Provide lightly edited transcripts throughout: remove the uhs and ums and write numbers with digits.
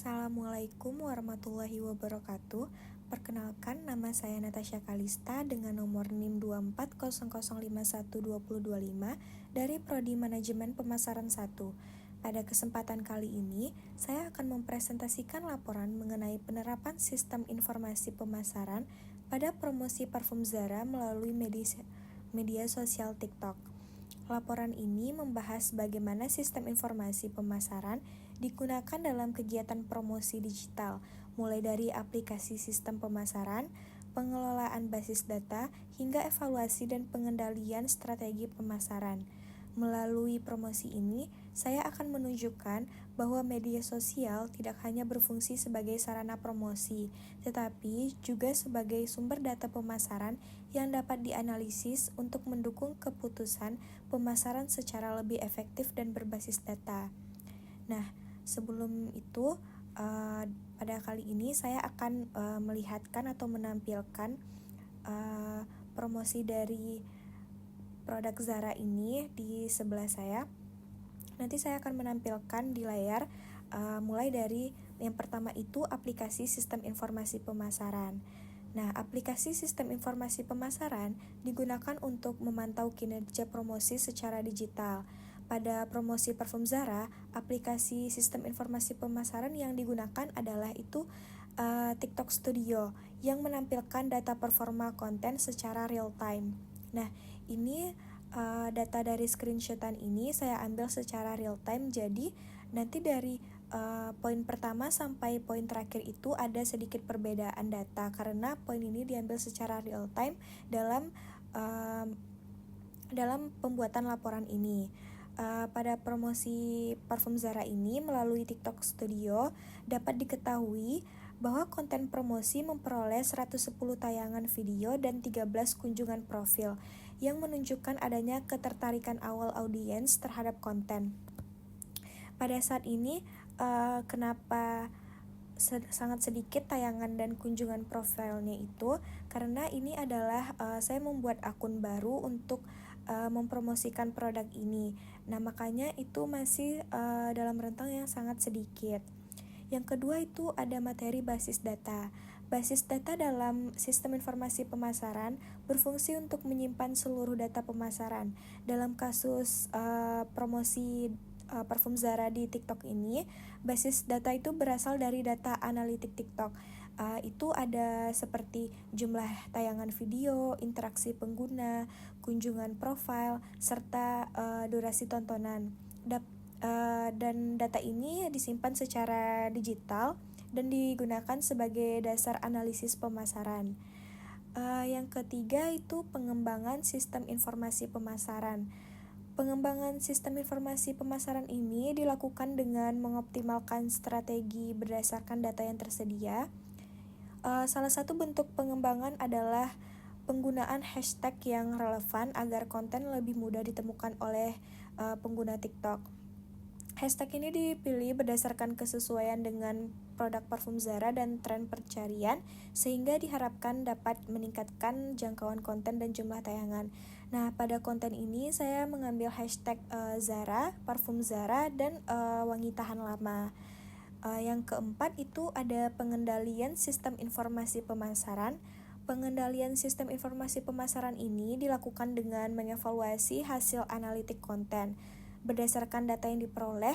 Assalamualaikum warahmatullahi wabarakatuh. Perkenalkan, nama saya Natasha Kalista dengan nomor NIM 240051225 dari Prodi Manajemen Pemasaran 1. Pada kesempatan kali ini, saya akan mempresentasikan laporan mengenai penerapan sistem informasi pemasaran pada promosi parfum Zara melalui media sosial TikTok. Laporan ini membahas bagaimana sistem informasi pemasaran digunakan dalam kegiatan promosi digital, mulai dari aplikasi sistem pemasaran, pengelolaan basis data, hingga evaluasi dan pengendalian strategi pemasaran. Melalui promosi ini, saya akan menunjukkan bahwa media sosial tidak hanya berfungsi sebagai sarana promosi, tetapi juga sebagai sumber data pemasaran yang dapat dianalisis untuk mendukung keputusan pemasaran secara lebih efektif dan berbasis data. Nah, sebelum itu, pada kali ini saya akan melihatkan atau menampilkan promosi dari produk Zara ini di sebelah saya. Nanti saya akan menampilkan di layar mulai dari yang pertama itu aplikasi sistem informasi pemasaran. Nah, aplikasi sistem informasi pemasaran digunakan untuk memantau kinerja promosi secara digital. Pada promosi parfum Zara, aplikasi sistem informasi pemasaran yang digunakan adalah itu TikTok Studio yang menampilkan data performa konten secara real time. Nah, ini data dari screenshotan ini saya ambil secara real time, jadi nanti dari poin pertama sampai poin terakhir itu ada sedikit perbedaan data karena poin ini diambil secara real time dalam pembuatan laporan ini. Pada promosi parfum Zara ini melalui TikTok Studio dapat diketahui bahwa konten promosi memperoleh 110 tayangan video dan 13 kunjungan profil yang menunjukkan adanya ketertarikan awal audiens terhadap konten. Pada saat ini, kenapa sangat sedikit tayangan dan kunjungan profilnya itu karena ini adalah saya membuat akun baru untuk mempromosikan produk ini. Nah, makanya itu masih dalam rentang yang sangat sedikit. Yang kedua itu ada materi basis data. Basis data dalam sistem informasi pemasaran berfungsi untuk menyimpan seluruh data pemasaran. Dalam kasus promosi parfum Zara di TikTok ini, basis data itu berasal dari data analitik TikTok. Itu ada seperti jumlah tayangan video, interaksi pengguna, kunjungan profil, serta durasi tontonan. Dan data ini disimpan secara digital dan digunakan sebagai dasar analisis pemasaran. Yang ketiga itu pengembangan sistem informasi pemasaran. Pengembangan sistem informasi pemasaran ini dilakukan dengan mengoptimalkan strategi berdasarkan data yang tersedia. Salah satu bentuk pengembangan adalah penggunaan hashtag yang relevan agar konten lebih mudah ditemukan oleh pengguna TikTok. Hashtag ini dipilih berdasarkan kesesuaian dengan produk parfum Zara dan tren pencarian, sehingga diharapkan dapat meningkatkan jangkauan konten dan jumlah tayangan. Nah, pada konten ini saya mengambil hashtag Zara, parfum Zara, dan wangi tahan lama. Yang keempat itu ada pengendalian sistem informasi pemasaran. Pengendalian sistem informasi pemasaran ini dilakukan dengan mengevaluasi hasil analitik konten. Berdasarkan data yang diperoleh,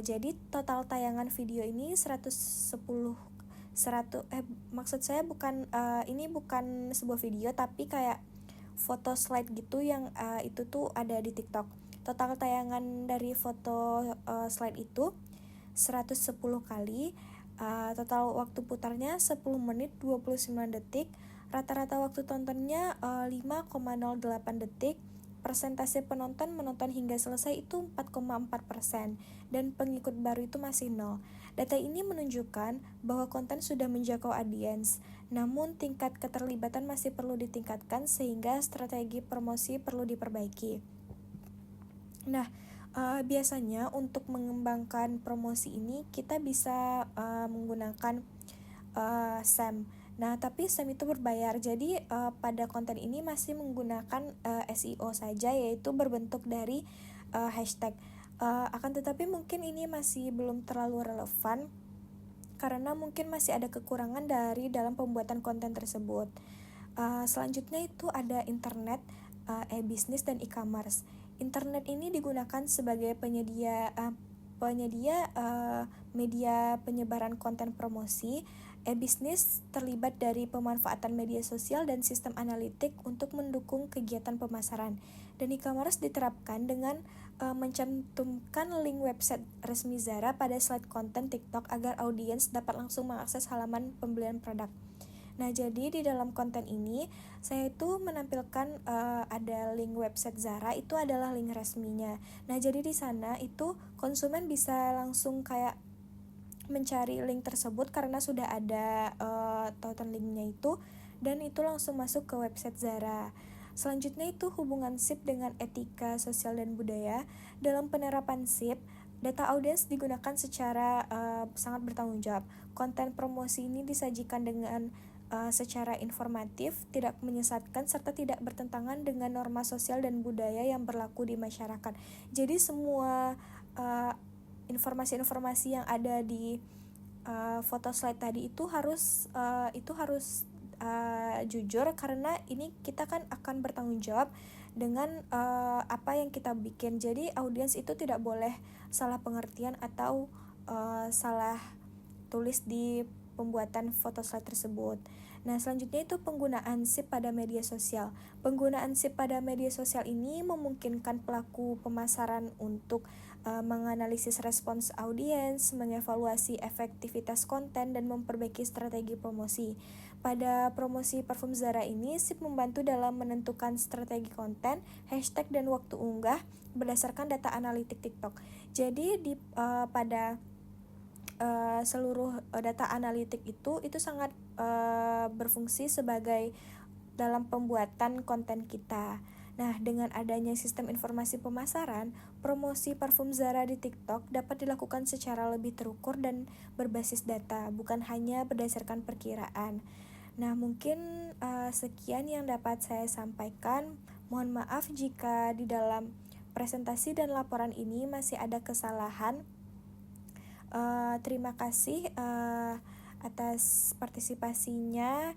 jadi total tayangan video ini 110 maksud saya bukan ini bukan sebuah video tapi kayak foto slide gitu yang itu tuh ada di TikTok. Total tayangan dari foto slide itu 110 kali. Total waktu putarnya 10 menit 29 detik. Rata-rata waktu tontonnya 5,08 detik. Persentase penonton menonton hingga selesai itu 4,4% dan pengikut baru itu masih 0. Data ini menunjukkan bahwa konten sudah menjangkau audiens, namun tingkat keterlibatan masih perlu ditingkatkan sehingga strategi promosi perlu diperbaiki. Nah, biasanya untuk mengembangkan promosi ini kita bisa menggunakan SEM. Nah, tapi SEM itu berbayar. Jadi pada konten ini masih menggunakan SEO saja, yaitu berbentuk dari hashtag. Akan tetapi mungkin ini masih belum terlalu relevan karena mungkin masih ada kekurangan dari dalam pembuatan konten tersebut. Selanjutnya itu ada internet, e-bisnis dan e-commerce. Internet ini digunakan sebagai penyedia media penyebaran konten promosi. E-bisnis terlibat dari pemanfaatan media sosial dan sistem analitik untuk mendukung kegiatan pemasaran. Dan e-commerce diterapkan dengan mencantumkan link website resmi Zara pada slide konten TikTok agar audiens dapat langsung mengakses halaman pembelian produk. Nah, jadi di dalam konten ini saya itu menampilkan ada link website Zara, itu adalah link resminya. Nah, jadi di sana itu konsumen bisa langsung kayak mencari link tersebut karena sudah ada tautan linknya itu, dan itu langsung masuk ke website Zara. Selanjutnya itu hubungan SIP dengan etika sosial dan budaya. Dalam penerapan SIP, data audiens digunakan secara sangat bertanggung jawab. Konten promosi ini disajikan dengan secara informatif, tidak menyesatkan, serta tidak bertentangan dengan norma sosial dan budaya yang berlaku di masyarakat. Jadi semua informasi-informasi yang ada di foto slide tadi itu harus jujur, karena ini kita kan akan bertanggung jawab dengan apa yang kita bikin. Jadi audiens itu tidak boleh salah pengertian atau salah tulis di pembuatan foto slide tersebut. Nah, selanjutnya itu penggunaan SIP pada media sosial. Penggunaan SIP pada media sosial ini memungkinkan pelaku pemasaran untuk menganalisis respons audiens, mengevaluasi efektivitas konten, dan memperbaiki strategi promosi. Pada promosi parfum Zara ini, SIP membantu dalam menentukan strategi konten, hashtag, dan waktu unggah berdasarkan data analitik TikTok. Jadi pada seluruh data analitik itu sangat berfungsi sebagai dalam pembuatan konten kita. Nah, dengan adanya sistem informasi pemasaran, promosi parfum Zara di TikTok dapat dilakukan secara lebih terukur dan berbasis data, bukan hanya berdasarkan perkiraan. Nah, mungkin sekian yang dapat saya sampaikan. Mohon maaf jika di dalam presentasi dan laporan ini masih ada kesalahan. Terima kasih atas partisipasinya.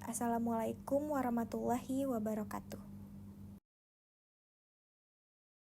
Assalamualaikum warahmatullahi wabarakatuh.